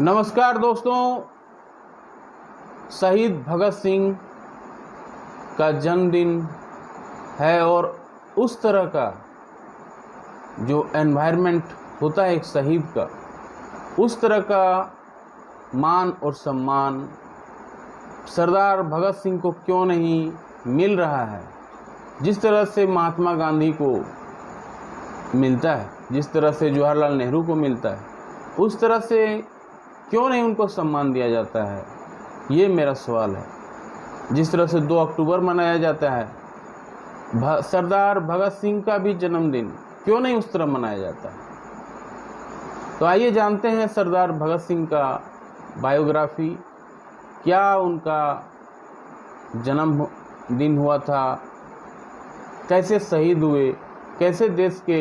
नमस्कार दोस्तों, शहीद भगत सिंह का जन्मदिन है और उस तरह का जो एनवायरनमेंट होता है एक शहीद का, उस तरह का मान और सम्मान सरदार भगत सिंह को क्यों नहीं मिल रहा है। जिस तरह से महात्मा गांधी को मिलता है, जिस तरह से जवाहरलाल नेहरू को मिलता है, उस तरह से क्यों नहीं उनको सम्मान दिया जाता है, ये मेरा सवाल है। जिस तरह से 2 अक्टूबर मनाया जाता है, सरदार भगत सिंह का भी जन्मदिन क्यों नहीं उस तरह मनाया जाता है। तो आइए जानते हैं सरदार भगत सिंह का बायोग्राफी, क्या उनका जन्मदिन हुआ था, कैसे शहीद हुए, कैसे देश के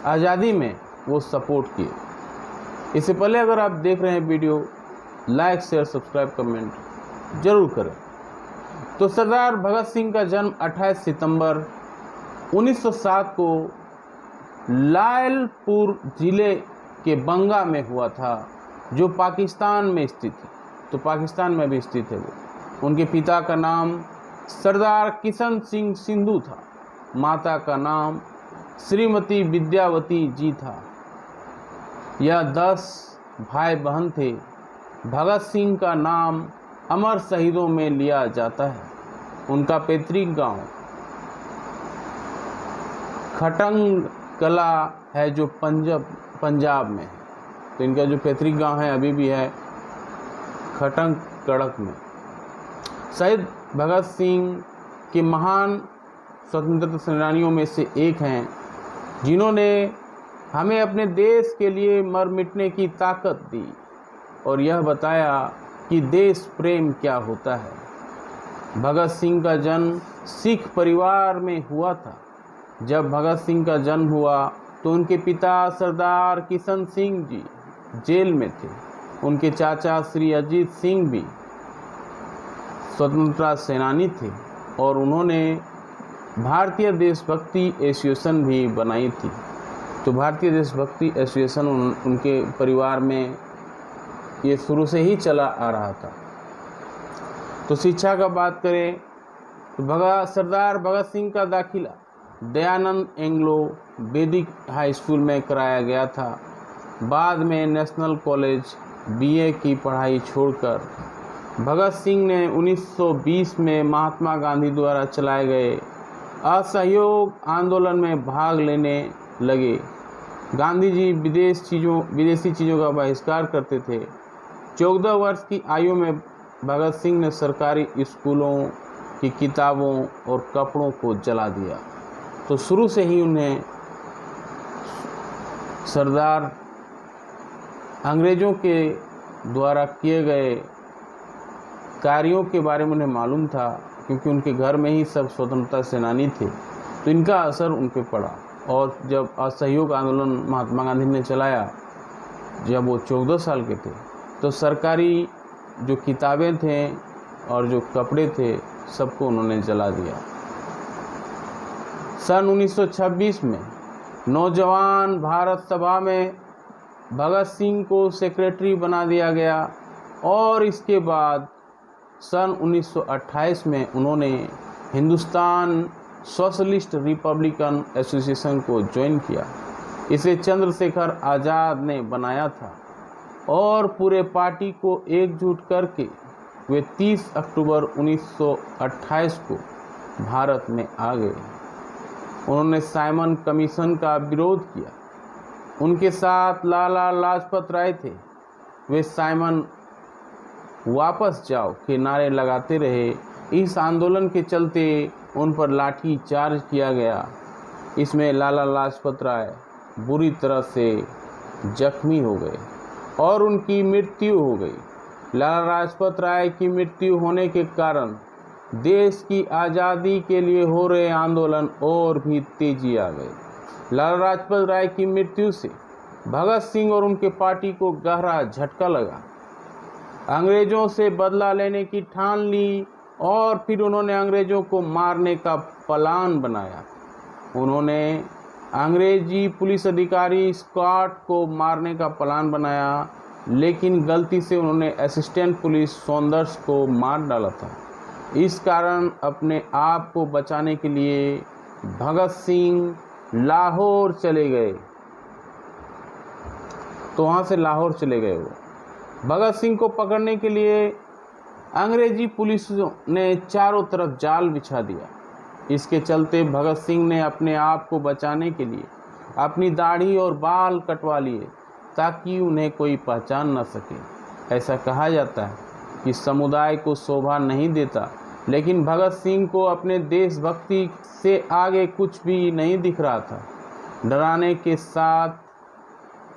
आज़ादी में वो सपोर्ट किए। इससे पहले अगर आप देख रहे हैं video, like share subscribe comment जरूर करें। तो सरदार भगत सिंह का जन्म 28 सितंबर 1907 को लायलपुर जिले के बंगा में हुआ था, जो पाकिस्तान में स्थित है। तो पाकिस्तान में भी स्थित है वो। उनके पिता का नाम सरदार किशन सिंह सिंधु था, माता का नाम श्रीमती विद्यावती जी था। यह 10 भाई बहन थे। भगत सिंह का नाम अमर शहीदों में लिया जाता है। उनका पैतृक गांव खटंग कला है, जो पंजाब में है। तो इनका जो पैतृक गांव है अभी भी है खटंग कड़क में। शहीद भगत सिंह के महान स्वतंत्रता सेनानियों में से एक हैं, जिन्होंने हमें अपने देश के लिए मर मिटने की ताकत दी और यह बताया कि देश प्रेम क्या होता है। भगत सिंह का जन्म सिख परिवार में हुआ था। जब भगत सिंह का जन्म हुआ तो उनके पिता सरदार किशन सिंह जी जेल में थे। उनके चाचा श्री अजीत सिंह भी स्वतंत्रता सेनानी थे और उन्होंने भारतीय देशभक्ति एसोसिएशन भी बनाई थी। तो भारतीय देशभक्ति एसोसिएशन उनके परिवार में ये शुरू से ही चला आ रहा था। तो शिक्षा का बात करें तो सरदार भगत सिंह का दाखिला दयानंद एंग्लो वैदिक हाई स्कूल में कराया गया था। बाद में नेशनल कॉलेज बीए की पढ़ाई छोड़कर भगत सिंह ने 1920 में महात्मा गांधी द्वारा चलाए गए असहयोग आंदोलन में भाग लेने लगे। गांधी जी विदेशी चीज़ों का बहिष्कार करते थे। 14 वर्ष की आयु में भगत सिंह ने सरकारी स्कूलों की किताबों और कपड़ों को जला दिया। तो शुरू से ही उन्हें सरदार अंग्रेज़ों के द्वारा किए गए कार्यों के बारे में उन्हें मालूम था, क्योंकि उनके घर में ही सब स्वतंत्रता सेनानी थे। तो इनका असर उन पर पड़ा। और जब असहयोग आंदोलन महात्मा गांधी ने चलाया, जब वो 14 साल के थे, तो सरकारी जो किताबें थे और जो कपड़े थे सबको उन्होंने जला दिया। सन 1926 में नौजवान भारत सभा में भगत सिंह को सेक्रेटरी बना दिया गया और इसके बाद सन 1928 में उन्होंने हिंदुस्तान सोशलिस्ट रिपब्लिकन एसोसिएशन को ज्वाइन किया। इसे चंद्रशेखर आज़ाद ने बनाया था और पूरे पार्टी को एकजुट करके वे 30 अक्टूबर 1928 को भारत में आ गए। उन्होंने साइमन कमीशन का विरोध किया। उनके साथ लाला लाजपत राय थे। वे साइमन वापस जाओ के नारे लगाते रहे। इस आंदोलन के चलते उन पर लाठी चार्ज किया गया। इसमें लाला लाजपत राय बुरी तरह से जख्मी हो गए और उनकी मृत्यु हो गई। लाला लाजपत राय की मृत्यु होने के कारण देश की आज़ादी के लिए हो रहे आंदोलन और भी तेजी आ गई। लाला लाजपत राय की मृत्यु से भगत सिंह और उनके पार्टी को गहरा झटका लगा। अंग्रेज़ों से बदला लेने की ठान ली और फिर उन्होंने अंग्रेज़ों को मारने का प्लान बनाया। उन्होंने अंग्रेजी पुलिस अधिकारी स्कॉट को मारने का प्लान बनाया लेकिन गलती से उन्होंने असिस्टेंट पुलिस सौंदर्स को मार डाला था। इस कारण अपने आप को बचाने के लिए भगत सिंह लाहौर चले गए। तो वहाँ से लाहौर चले गए वो। भगत सिंह को पकड़ने के लिए अंग्रेजी पुलिस ने चारों तरफ जाल बिछा दिया। इसके चलते भगत सिंह ने अपने आप को बचाने के लिए अपनी दाढ़ी और बाल कटवा लिए ताकि उन्हें कोई पहचान न सके। ऐसा कहा जाता है कि समुदाय को शोभा नहीं देता, लेकिन भगत सिंह को अपने देशभक्ति से आगे कुछ भी नहीं दिख रहा था। डराने के साथ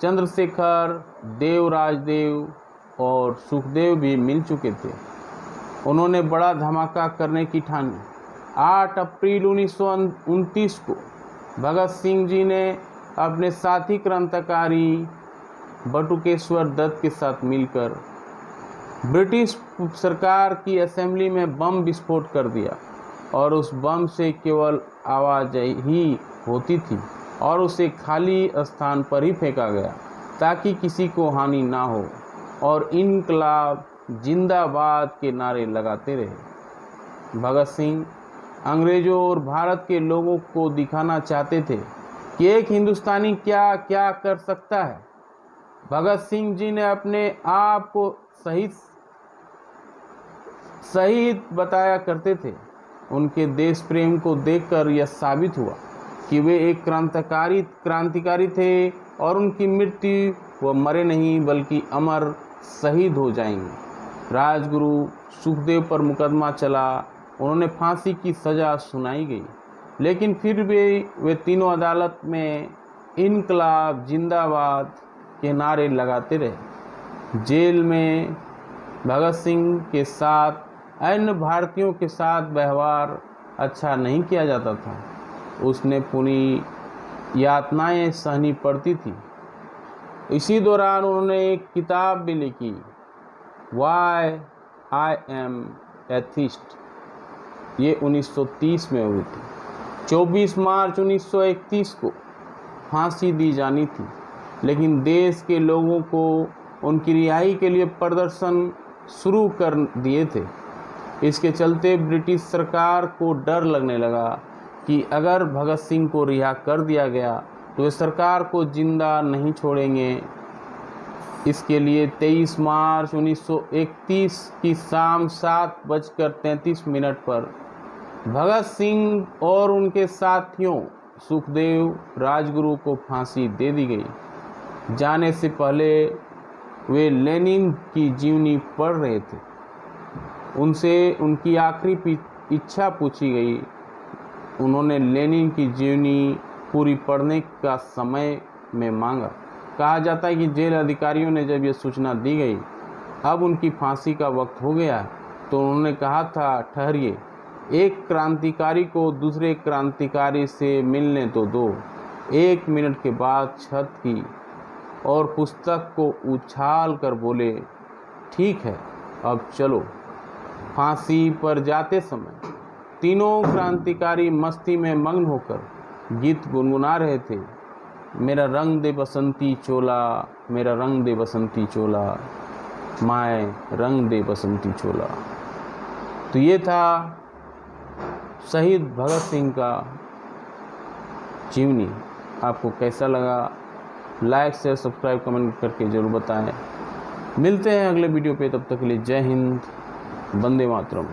चंद्रशेखर, देव राजदेव और सुखदेव भी मिल चुके थे। उन्होंने बड़ा धमाका करने की ठानी। 8 अप्रैल 1929 को भगत सिंह जी ने अपने साथी क्रांतिकारी बटुकेश्वर दत्त के साथ मिलकर ब्रिटिश सरकार की असेंबली में बम विस्फोट कर दिया और उस बम से केवल आवाज़ ही होती थी और उसे खाली स्थान पर ही फेंका गया ताकि किसी को हानि ना हो और इनकलाब जिंदाबाद के नारे लगाते रहे। भगत सिंह अंग्रेज़ों और भारत के लोगों को दिखाना चाहते थे कि एक हिंदुस्तानी क्या क्या कर सकता है। भगत सिंह जी ने अपने आप को शहीद बताया करते थे। उनके देश प्रेम को देखकर यह साबित हुआ कि वे एक क्रांतिकारी थे और उनकी मृत्यु वो मरे नहीं बल्कि अमर शहीद हो जाएंगे। राजगुरु सुखदेव पर मुकदमा चला, उन्होंने फांसी की सज़ा सुनाई गई, लेकिन फिर भी वे तीनों अदालत में इनकलाब जिंदाबाद के नारे लगाते रहे। जेल में भगत सिंह के साथ अन्य भारतीयों के साथ व्यवहार अच्छा नहीं किया जाता था। उसने पूरी यातनाएं सहनी पड़ती थी। इसी दौरान उन्होंने एक किताब भी लिखी, वाई आई एम एथिस्ट। ये 1930 में हुई थी। 24 मार्च 1931 को फांसी दी जानी थी, लेकिन देश के लोगों को उनकी रिहाई के लिए प्रदर्शन शुरू कर दिए थे। इसके चलते ब्रिटिश सरकार को डर लगने लगा कि अगर भगत सिंह को रिहा कर दिया गया तो वे सरकार को जिंदा नहीं छोड़ेंगे। इसके लिए 23 मार्च 1931 की शाम 7:33 पर भगत सिंह और उनके साथियों सुखदेव, राजगुरु को फांसी दे दी गई। जाने से पहले वे लेनिन की जीवनी पढ़ रहे थे। उनसे उनकी आखिरी इच्छा पूछी गई। उन्होंने लेनिन की जीवनी पूरी पढ़ने का समय में मांगा। कहा जाता है कि जेल अधिकारियों ने जब यह सूचना दी गई अब उनकी फांसी का वक्त हो गया, तो उन्होंने कहा था, ठहरिए, एक क्रांतिकारी को दूसरे क्रांतिकारी से मिलने तो दो। 1 मिनट के बाद छत की और पुस्तक को उछाल कर बोले, ठीक है, अब चलो। फांसी पर जाते समय तीनों क्रांतिकारी मस्ती में मग्न होकर गीत गुनगुना रहे थे। मेरा रंग दे बसंती चोला, मेरा रंग दे बसंती चोला, माए रंग दे बसंती चोला। तो ये था शहीद भगत सिंह का जीवनी। आपको कैसा लगा? लाइक शेयर सब्सक्राइब कमेंट करके ज़रूर बताएं। मिलते हैं अगले वीडियो पे, तब तक के लिए जय हिंद, वंदे मातरम।